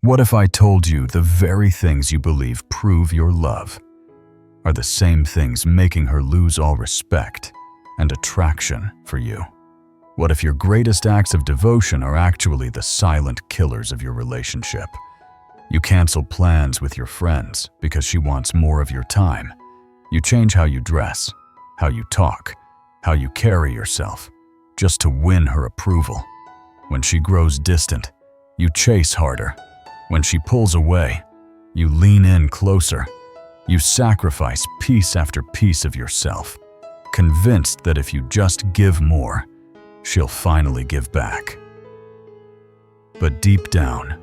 What if I told you the very things you believe prove your love are the same things making her lose all respect and attraction for you? What if your greatest acts of devotion are actually the silent killers of your relationship? You cancel plans with your friends because she wants more of your time. You change how you dress, how you talk, how you carry yourself, just to win her approval. When she grows distant, you chase harder. When she pulls away, you lean in closer. You sacrifice piece after piece of yourself, convinced that if you just give more, she'll finally give back. But deep down,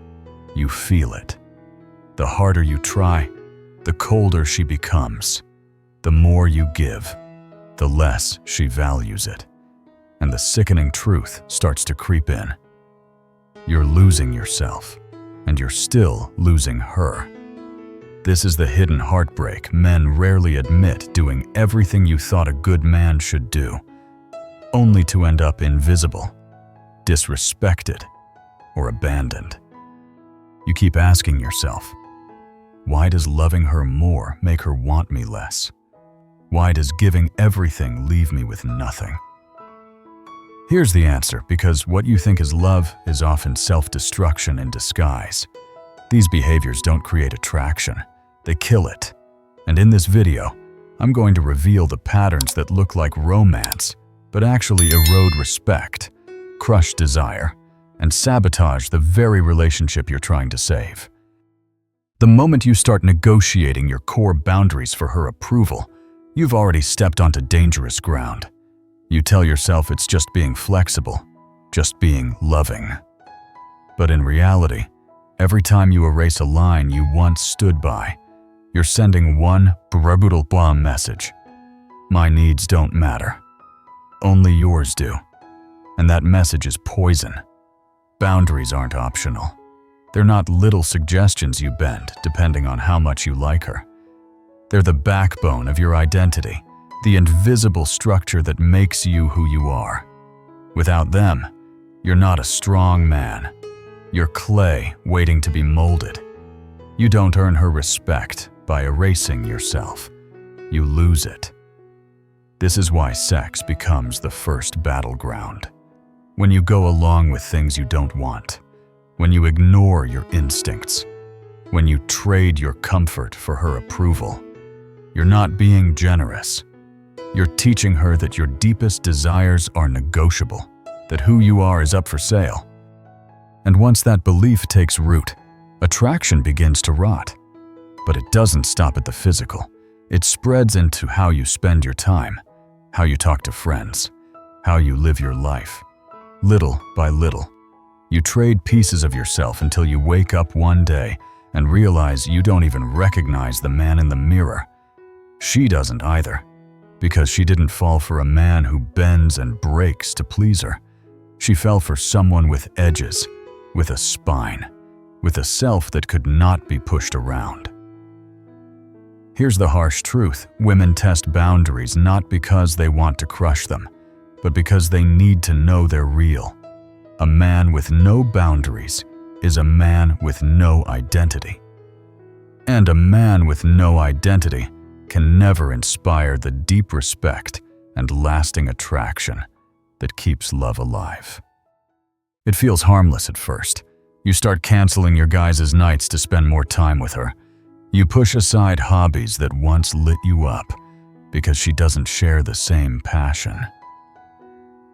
you feel it. The harder you try, the colder she becomes. The more you give, the less she values it. And the sickening truth starts to creep in. You're losing yourself, and you're still losing her. This is the hidden heartbreak men rarely admit, doing everything you thought a good man should do, only to end up invisible, disrespected, or abandoned. You keep asking yourself, why does loving her more make her want me less? Why does giving everything leave me with nothing? Here's the answer: because what you think is love is often self-destruction in disguise. These behaviors don't create attraction, they kill it. And in this video, I'm going to reveal the patterns that look like romance, but actually erode respect, crush desire, and sabotage the very relationship you're trying to save. The moment you start negotiating your core boundaries for her approval, you've already stepped onto dangerous ground. You tell yourself it's just being flexible, just being loving. But in reality, every time you erase a line you once stood by, you're sending one brutal bomb message. My needs don't matter. Only yours do. And that message is poison. Boundaries aren't optional. They're not little suggestions you bend depending on how much you like her. They're the backbone of your identity, the invisible structure that makes you who you are. Without them, you're not a strong man. You're clay waiting to be molded. You don't earn her respect by erasing yourself. You lose it. This is why sex becomes the first battleground. When you go along with things you don't want, when you ignore your instincts, when you trade your comfort for her approval, you're not being generous. You're teaching her that your deepest desires are negotiable, that who you are is up for sale. And once that belief takes root, attraction begins to rot. But it doesn't stop at the physical. It spreads into how you spend your time, how you talk to friends, how you live your life. Little by little, you trade pieces of yourself until you wake up one day and realize you don't even recognize the man in the mirror. She doesn't either, because she didn't fall for a man who bends and breaks to please her. She fell for someone with edges, with a spine, with a self that could not be pushed around. Here's the harsh truth: women test boundaries not because they want to crush them, but because they need to know they're real. A man with no boundaries is a man with no identity. And a man with no identity can never inspire the deep respect and lasting attraction that keeps love alive. It feels harmless at first. You start canceling your guys' nights to spend more time with her. You push aside hobbies that once lit you up because she doesn't share the same passion.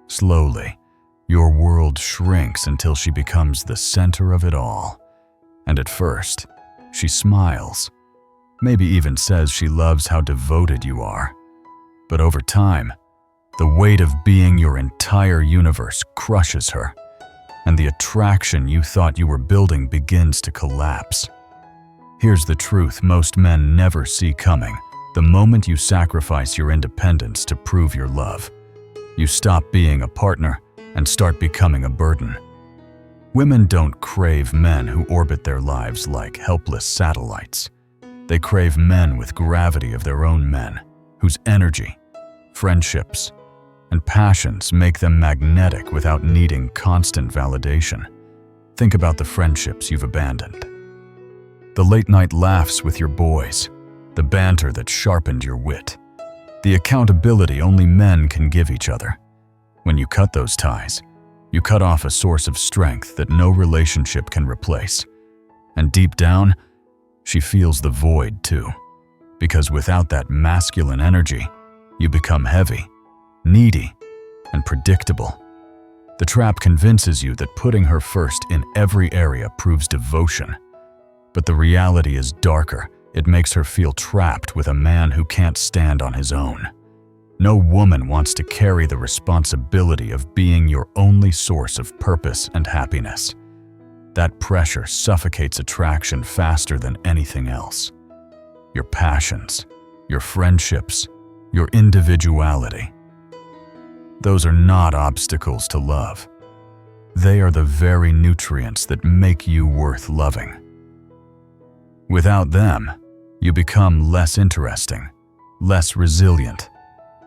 Slowly, your world shrinks until she becomes the center of it all. And at first, she smiles, maybe even says she loves how devoted you are. But over time, the weight of being your entire universe crushes her, and the attraction you thought you were building begins to collapse. Here's the truth most men never see coming. The moment you sacrifice your independence to prove your love, you stop being a partner and start becoming a burden. Women don't crave men who orbit their lives like helpless satellites. They crave men with gravity of their own men, whose energy, friendships, and passions make them magnetic without needing constant validation. Think about the friendships you've abandoned, The late-night laughs with your boys, the banter that sharpened your wit, the accountability only men can give each other. When you cut those ties, you cut off a source of strength that no relationship can replace. And deep down, she feels the void too, because without that masculine energy, you become heavy, needy, and predictable. The trap convinces you that putting her first in every area proves devotion. But the reality is darker. It makes her feel trapped with a man who can't stand on his own. No woman wants to carry the responsibility of being your only source of purpose and happiness. That pressure suffocates attraction faster than anything else. Your passions, your friendships, your individuality. Those are not obstacles to love. They are the very nutrients that make you worth loving. Without them, you become less interesting, less resilient,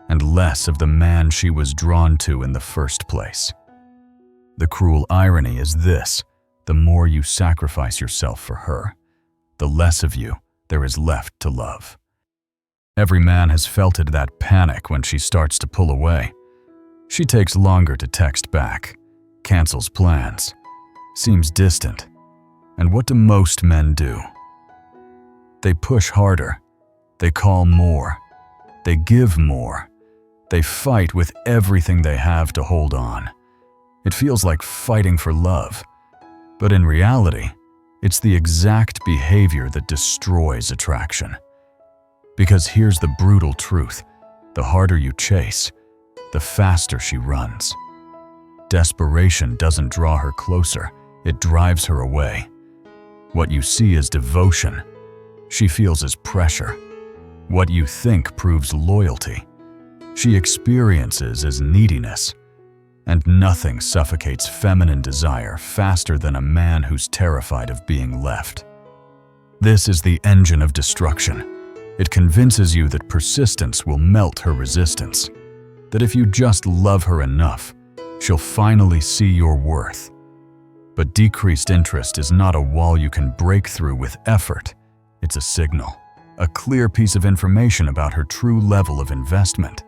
and less of the man she was drawn to in the first place. The cruel irony is this: the more you sacrifice yourself for her, the less of you there is left to love. Every man has felt it, that panic when she starts to pull away. She takes longer to text back, cancels plans, seems distant. And what do most men do? They push harder, they call more, they give more, they fight with everything they have to hold on. It feels like fighting for love, but in reality, it's the exact behavior that destroys attraction. Because here's the brutal truth: the harder you chase, the faster she runs. Desperation doesn't draw her closer, it drives her away. What you see as devotion, she feels as pressure. What you think proves loyalty, she experiences as neediness. And nothing suffocates feminine desire faster than a man who's terrified of being left. This is the engine of destruction. It convinces you that persistence will melt her resistance, that if you just love her enough, she'll finally see your worth. But decreased interest is not a wall you can break through with effort. It's a signal, a clear piece of information about her true level of investment.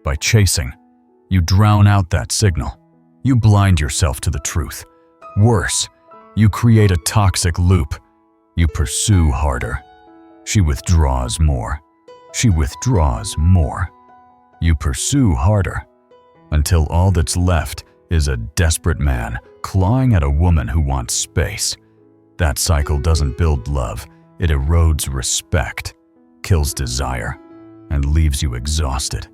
By chasing, you drown out that signal. You blind yourself to the truth. Worse, you create a toxic loop. You pursue harder. She withdraws more. She withdraws more. You pursue harder, until all that's left is a desperate man clawing at a woman who wants space. That cycle doesn't build love. It erodes respect, kills desire, and leaves you exhausted.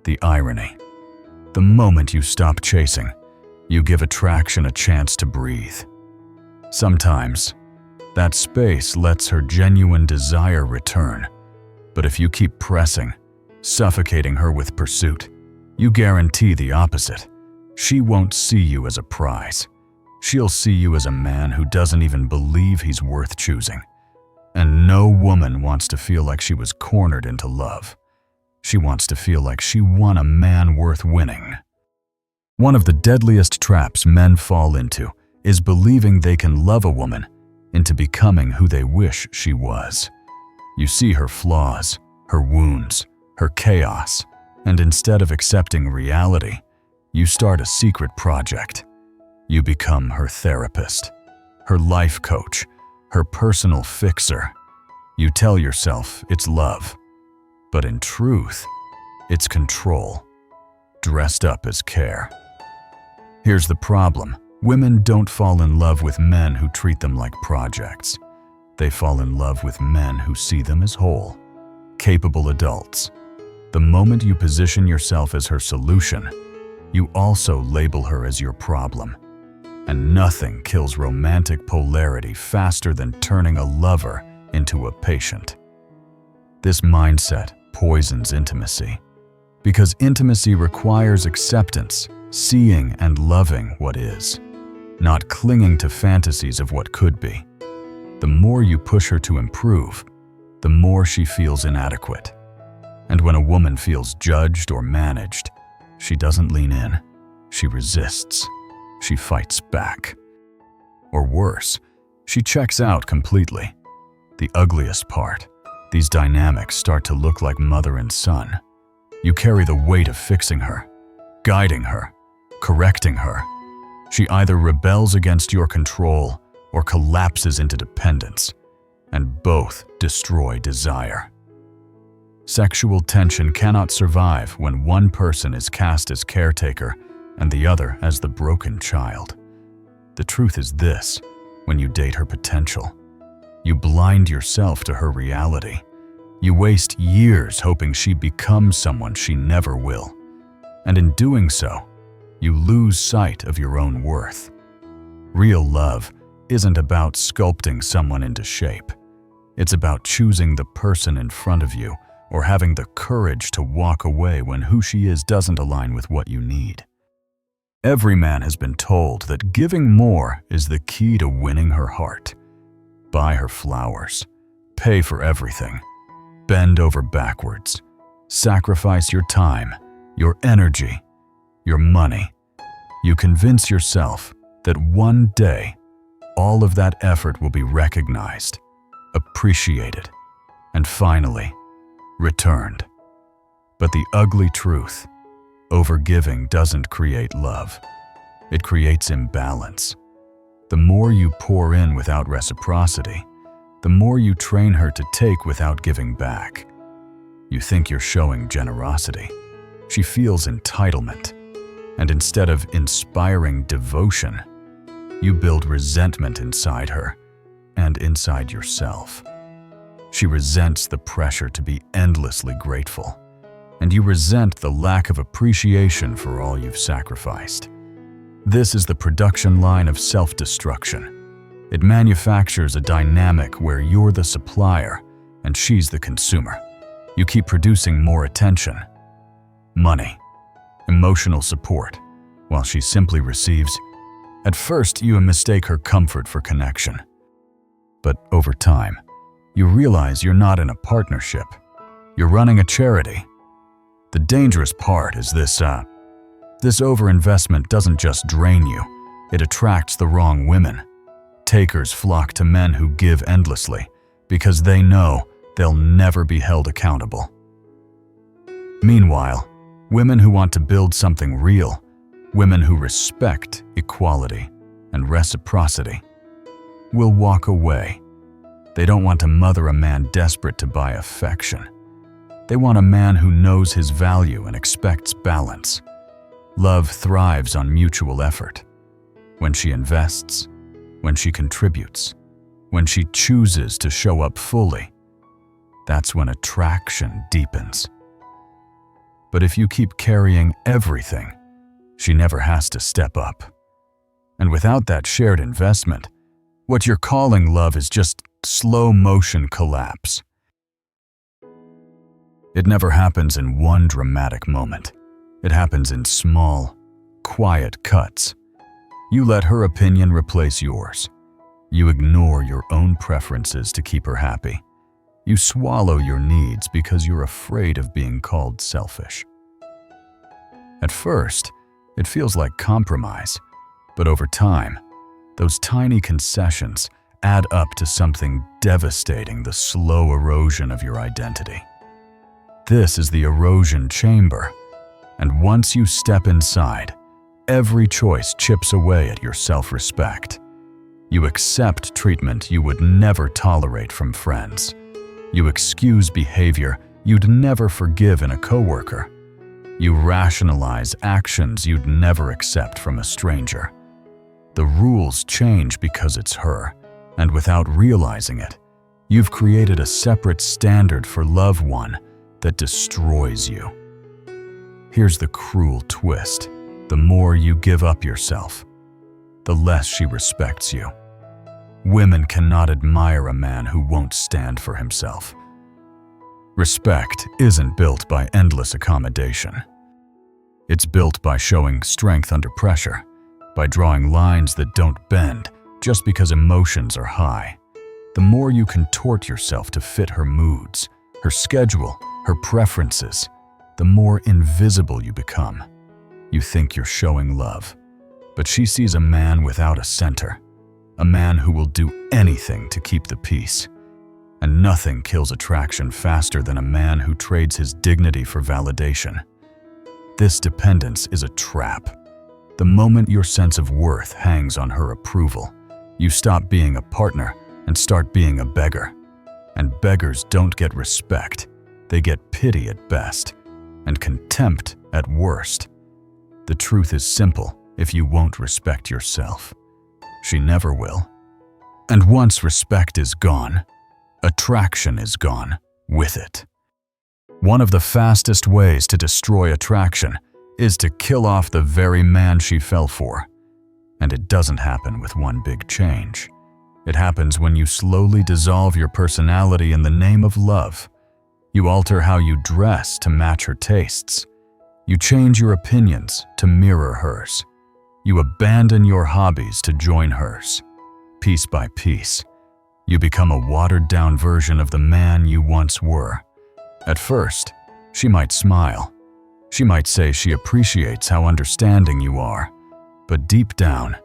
The irony: the moment you stop chasing, you give attraction a chance to breathe. Sometimes, that space lets her genuine desire return. But if you keep pressing, suffocating her with pursuit, you guarantee the opposite. She won't see you as a prize. She'll see you as a man who doesn't even believe he's worth choosing. And no woman wants to feel like she was cornered into love. She wants to feel like she won a man worth winning. One of the deadliest traps men fall into is believing they can love a woman into becoming who they wish she was. You see her flaws, her wounds, her chaos, and instead of accepting reality, you start a secret project. You become her therapist, her life coach, her personal fixer. You tell yourself it's love, but in truth, it's control, dressed up as care. Here's the problem: women don't fall in love with men who treat them like projects. They fall in love with men who see them as whole, capable adults. The moment you position yourself as her solution, you also label her as your problem. And nothing kills romantic polarity faster than turning a lover into a patient. This mindset poisons intimacy, because intimacy requires acceptance, seeing and loving what is, not clinging to fantasies of what could be. The more you push her to improve, the more she feels inadequate. And when a woman feels judged or managed, she doesn't lean in, she resists, she fights back. Or worse, She checks out completely. The ugliest part, these dynamics start to look like mother and son. You carry the weight of fixing her, guiding her, correcting her. She either rebels against your control or collapses into dependence, and both destroy desire. Sexual tension cannot survive when one person is cast as caretaker and the other as the broken child. The truth is this: when you date her potential, you blind yourself to her reality. You waste years hoping she becomes someone she never will. And in doing so, you lose sight of your own worth. Real love isn't about sculpting someone into shape. It's about choosing the person in front of you or having the courage to walk away when who she is doesn't align with what you need. Every man has been told that giving more is the key to winning her heart. Buy her flowers, pay for everything, bend over backwards, sacrifice your time, your energy, your money. You convince yourself that one day all of that effort will be recognized, appreciated, and finally returned. But the ugly truth: overgiving doesn't create love. It creates imbalance. The more you pour in without reciprocity, the more you train her to take without giving back. You think you're showing generosity. She feels entitlement. And instead of inspiring devotion, you build resentment inside her and inside yourself. She resents the pressure to be endlessly grateful, and you resent the lack of appreciation for all you've sacrificed. This is the production line of self-destruction. It manufactures a dynamic where you're the supplier and she's the consumer. You keep producing more attention, money, emotional support, while she simply receives. At first, you mistake her comfort for connection. But over time, you realize you're not in a partnership. You're running a charity. The dangerous part is this overinvestment doesn't just drain you, it attracts the wrong women. Takers flock to men who give endlessly because they know they'll never be held accountable. Meanwhile, women who want to build something real, women who respect equality and reciprocity, will walk away. They don't want to mother a man desperate to buy affection. They want a man who knows his value and expects balance. Love thrives on mutual effort. When she invests, when she contributes, when she chooses to show up fully, that's when attraction deepens. But if you keep carrying everything, she never has to step up. And without that shared investment, what you're calling love is just slow-motion collapse. It never happens in one dramatic moment. It happens in small, quiet cuts. You let her opinion replace yours. You ignore your own preferences to keep her happy. You swallow your needs because you're afraid of being called selfish. At first, it feels like compromise, but over time, those tiny concessions add up to something devastating: the slow erosion of your identity. This is the erosion chamber, and once you step inside, every choice chips away at your self-respect. You accept treatment you would never tolerate from friends. You excuse behavior you'd never forgive in a coworker. You rationalize actions you'd never accept from a stranger. The rules change because it's her, and without realizing it, you've created a separate standard for love, one that destroys you. Here's the cruel twist: the more you give up yourself, the less she respects you. Women cannot admire a man who won't stand for himself. Respect isn't built by endless accommodation. It's built by showing strength under pressure, by drawing lines that don't bend just because emotions are high. The more you contort yourself to fit her moods, her schedule, her preferences, the more invisible you become. You think you're showing love, but she sees a man without a center, a man who will do anything to keep the peace. And nothing kills attraction faster than a man who trades his dignity for validation. This dependence is a trap. The moment your sense of worth hangs on her approval, you stop being a partner and start being a beggar. And beggars don't get respect. They get pity at best, and contempt at worst. The truth is simple: if you won't respect yourself, she never will. And once respect is gone, attraction is gone with it. One of the fastest ways to destroy attraction is to kill off the very man she fell for. And it doesn't happen with one big change. It happens when you slowly dissolve your personality in the name of love. You alter how you dress to match her tastes. You change your opinions to mirror hers. You abandon your hobbies to join hers. Piece by piece, you become a watered-down version of the man you once were. At first, she might smile. She might say she appreciates how understanding you are. But deep down,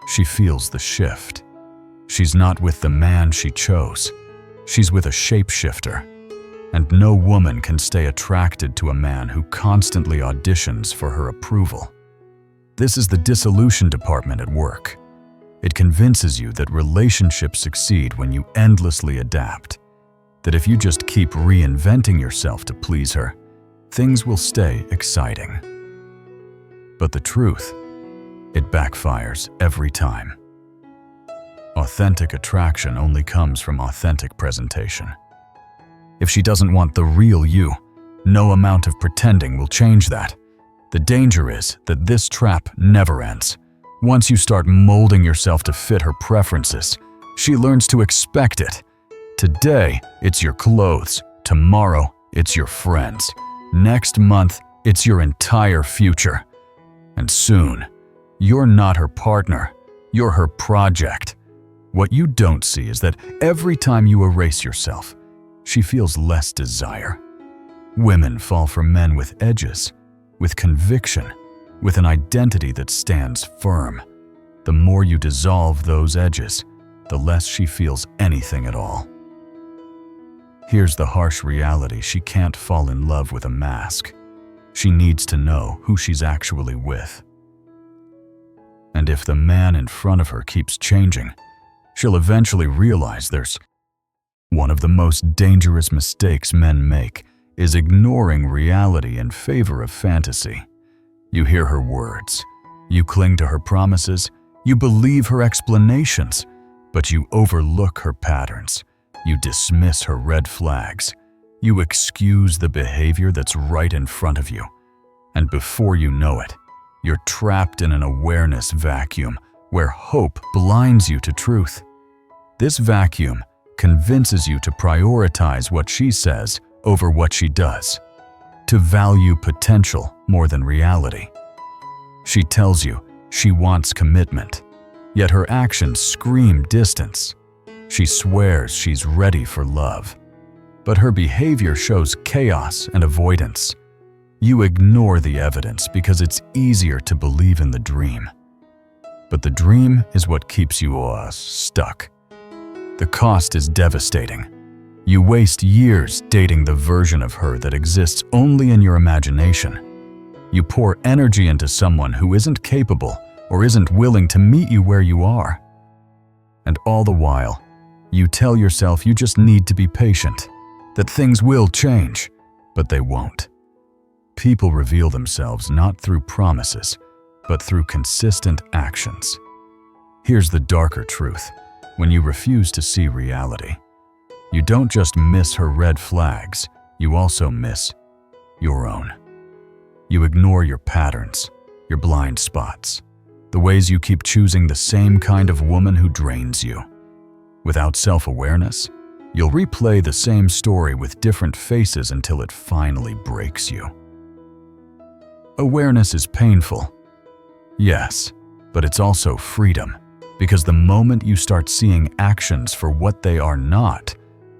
she feels the shift. She's not with the man she chose. She's with a shapeshifter. And no woman can stay attracted to a man who constantly auditions for her approval. This is the dissolution department at work. It convinces you that relationships succeed when you endlessly adapt. That if you just keep reinventing yourself to please her, things will stay exciting. But the truth, it backfires every time. Authentic attraction only comes from authentic presentation. If she doesn't want the real you, no amount of pretending will change that. The danger is that this trap never ends. Once you start molding yourself to fit her preferences, she learns to expect it. Today, it's your clothes. Tomorrow, it's your friends. Next month, it's your entire future. And soon, you're not her partner, you're her project. What you don't see is that every time you erase yourself, she feels less desire. Women fall for men with edges, with conviction, with an identity that stands firm. The more you dissolve those edges, the less she feels anything at all. Here's the harsh reality: she can't fall in love with a mask. She needs to know who she's actually with. And if the man in front of her keeps changing, she'll eventually realize there's one of the most dangerous mistakes men make is ignoring reality in favor of fantasy. You hear her words, you cling to her promises, you believe her explanations, but you overlook her patterns. You dismiss her red flags. You excuse the behavior that's right in front of you. And before you know it, you're trapped in an awareness vacuum where hope blinds you to truth. This vacuum convinces you to prioritize what she says over what she does, to value potential more than reality. She tells you she wants commitment, yet her actions scream distance. She swears she's ready for love, but her behavior shows chaos and avoidance. You ignore the evidence because it's easier to believe in the dream. But the dream is what keeps you stuck. The cost is devastating. You waste years dating the version of her that exists only in your imagination. You pour energy into someone who isn't capable or isn't willing to meet you where you are. And all the while, you tell yourself you just need to be patient, that things will change, but they won't. People reveal themselves not through promises, but through consistent actions. Here's the darker truth. When you refuse to see reality, you don't just miss her red flags, you also miss your own. You ignore your patterns, your blind spots, the ways you keep choosing the same kind of woman who drains you. Without self-awareness, you'll replay the same story with different faces until it finally breaks you. Awareness is painful. Yes, but it's also freedom, because the moment you start seeing actions for what they are not,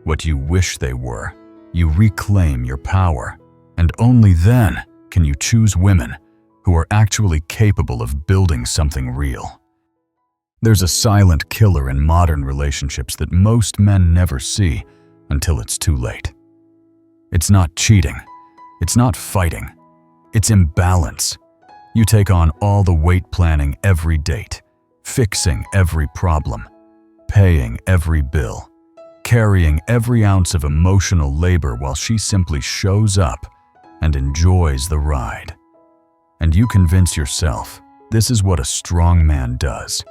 what you wish they were, you reclaim your power, and only then can you choose women who are actually capable of building something real. There's a silent killer in modern relationships that most men never see until it's too late. It's not cheating. It's not fighting. It's imbalance. You take on all the weight planning every date, fixing every problem, paying every bill, carrying every ounce of emotional labor while she simply shows up and enjoys the ride. And you convince yourself this is what a strong man does.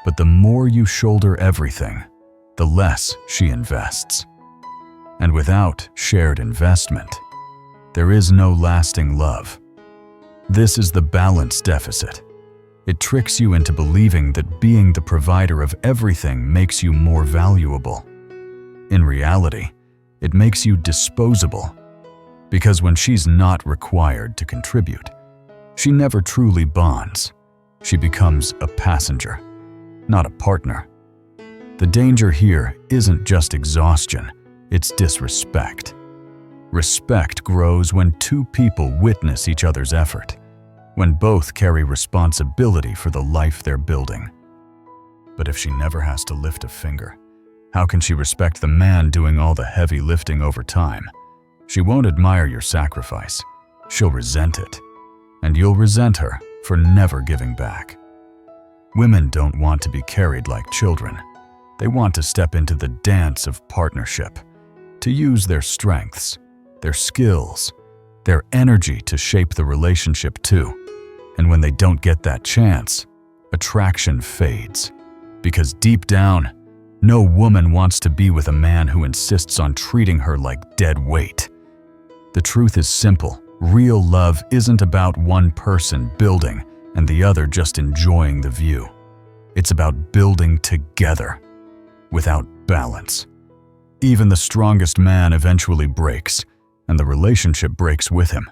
But the more you shoulder everything, the less she invests. And without shared investment, there is no lasting love. This is the balance deficit. It tricks you into believing that being the provider of everything makes you more valuable. In reality, it makes you disposable. Because when she's not required to contribute, she never truly bonds. She becomes a passenger, not a partner. The danger here isn't just exhaustion, it's disrespect. Respect grows when two people witness each other's effort, when both carry responsibility for the life they're building. But if she never has to lift a finger, how can she respect the man doing all the heavy lifting over time? She won't admire your sacrifice. She'll resent it. And you'll resent her for never giving back. Women don't want to be carried like children. They want to step into the dance of partnership, to use their strengths, their skills, their energy to shape the relationship too. And when they don't get that chance, attraction fades. Because deep down, no woman wants to be with a man who insists on treating her like dead weight. The truth is simple. Real love isn't about one person building and the other just enjoying the view. It's about building together, without balance. Even the strongest man eventually breaks, and the relationship breaks with him.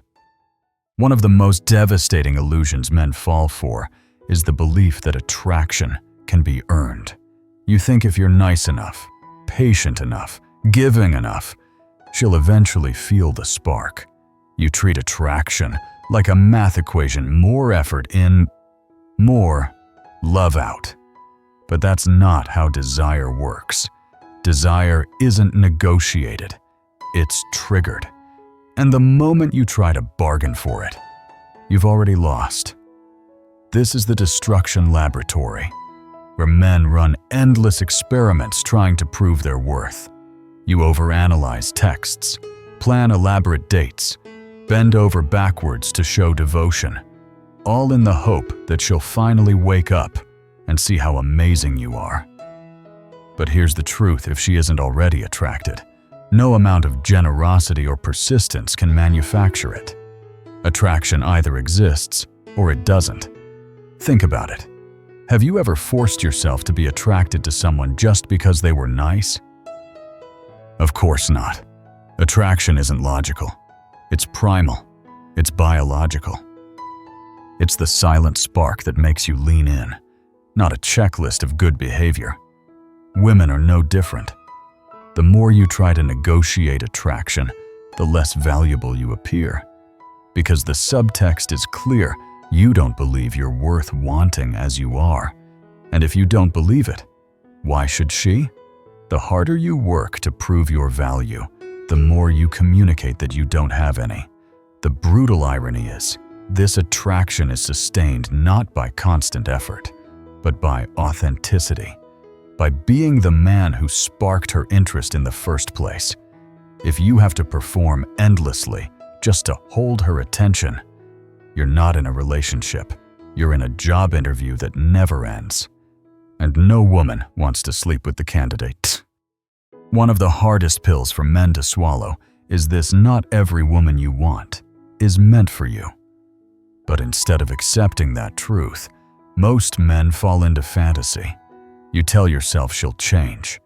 One of the most devastating illusions men fall for is the belief that attraction can be earned. You think if you're nice enough, patient enough, giving enough, she'll eventually feel the spark. You treat attraction like a math equation: more effort in, more love out. But that's not how desire works. Desire isn't negotiated, it's triggered. And the moment you try to bargain for it, you've already lost. This is the destruction laboratory, where men run endless experiments trying to prove their worth. You overanalyze texts, plan elaborate dates, bend over backwards to show devotion, all in the hope that she'll finally wake up and see how amazing you are. But here's the truth: if she isn't already attracted, no amount of generosity or persistence can manufacture it. Attraction either exists or it doesn't. Think about it. Have you ever forced yourself to be attracted to someone just because they were nice? Of course not. Attraction isn't logical. It's primal. It's biological. It's the silent spark that makes you lean in, not a checklist of good behavior. Women are no different. The more you try to negotiate attraction, the less valuable you appear. Because the subtext is clear: you don't believe you're worth wanting as you are. And if you don't believe it, why should she? The harder you work to prove your value, the more you communicate that you don't have any. The brutal irony is, this attraction is sustained not by constant effort, but by authenticity. By being the man who sparked her interest in the first place. If you have to perform endlessly just to hold her attention, you're not in a relationship. You're in a job interview that never ends. And no woman wants to sleep with the candidate. One of the hardest pills for men to swallow is this: not every woman you want is meant for you. But instead of accepting that truth, most men fall into fantasy. You tell yourself she'll change.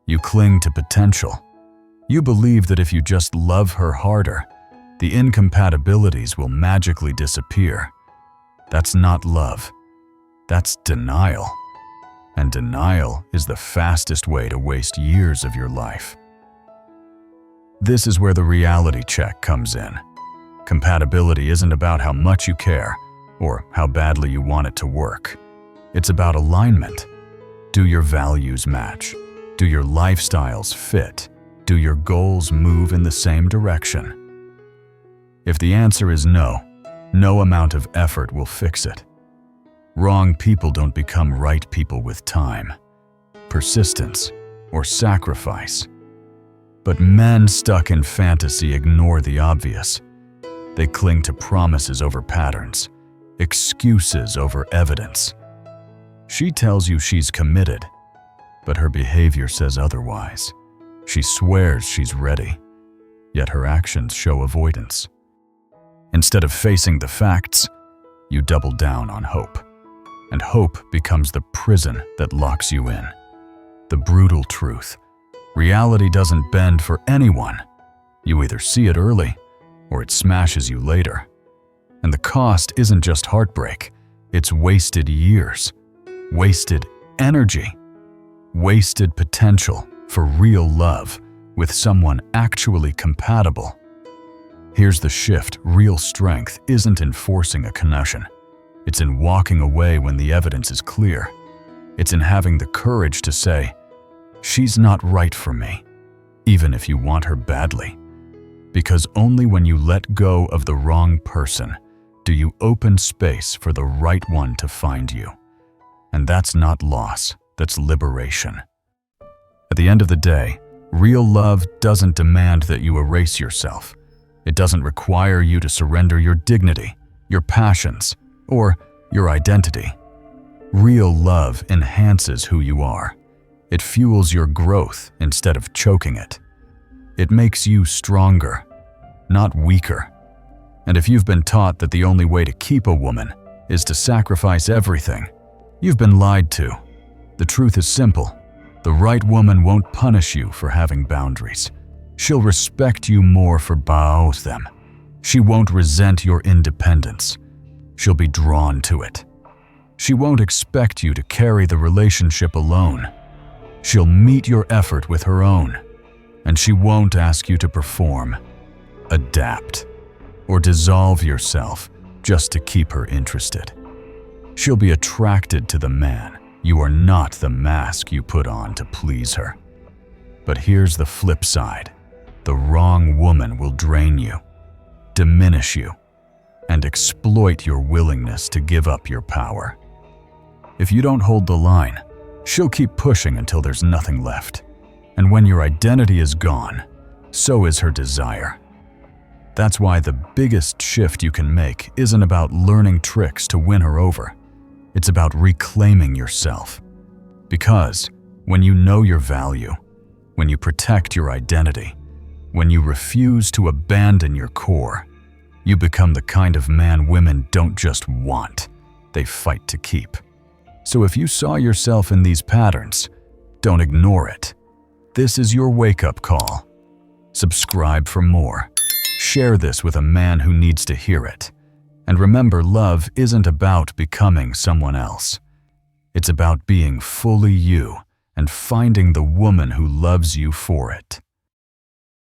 You cling to potential. You believe that if you just love her harder, the incompatibilities will magically disappear. That's not love. That's denial. And denial is the fastest way to waste years of your life. This is where the reality check comes in. Compatibility isn't about how much you care or how badly you want it to work. It's about alignment. Do your values match? Do your lifestyles fit? Do your goals move in the same direction? If the answer is no, no amount of effort will fix it. Wrong people don't become right people with time, persistence, or sacrifice. But men stuck in fantasy ignore the obvious. They cling to promises over patterns, excuses over evidence. She tells you she's committed, but her behavior says otherwise. She swears she's ready, yet her actions show avoidance. Instead of facing the facts, you double down on hope, and hope becomes the prison that locks you in. The brutal truth: reality doesn't bend for anyone. You either see it early, or it smashes you later. And the cost isn't just heartbreak, it's wasted years, wasted energy, wasted potential for real love with someone actually compatible. Here's the shift: real strength isn't in forcing a connection. It's in walking away when the evidence is clear. It's in having the courage to say, "She's not right for me," even if you want her badly. Because only when you let go of the wrong person do you open space for the right one to find you. And that's not loss, that's liberation. At the end of the day, real love doesn't demand that you erase yourself. It doesn't require you to surrender your dignity, your passions, or your identity. Real love enhances who you are. It fuels your growth instead of choking it. It makes you stronger, not weaker. And if you've been taught that the only way to keep a woman is to sacrifice everything, you've been lied to. The truth is simple. The right woman won't punish you for having boundaries. She'll respect you more for both them. She won't resent your independence. She'll be drawn to it. She won't expect you to carry the relationship alone. She'll meet your effort with her own. And she won't ask you to perform, adapt, or dissolve yourself just to keep her interested. She'll be attracted to the man. You are not the mask you put on to please her. But here's the flip side. The wrong woman will drain you, diminish you, and exploit your willingness to give up your power. If you don't hold the line, she'll keep pushing until there's nothing left. And when your identity is gone, so is her desire. That's why the biggest shift you can make isn't about learning tricks to win her over. It's about reclaiming yourself. Because when you know your value, when you protect your identity, when you refuse to abandon your core, you become the kind of man women don't just want, they fight to keep. So if you saw yourself in these patterns, don't ignore it. This is your wake-up call. Subscribe for more. Share this with a man who needs to hear it. And remember, love isn't about becoming someone else. It's about being fully you and finding the woman who loves you for it.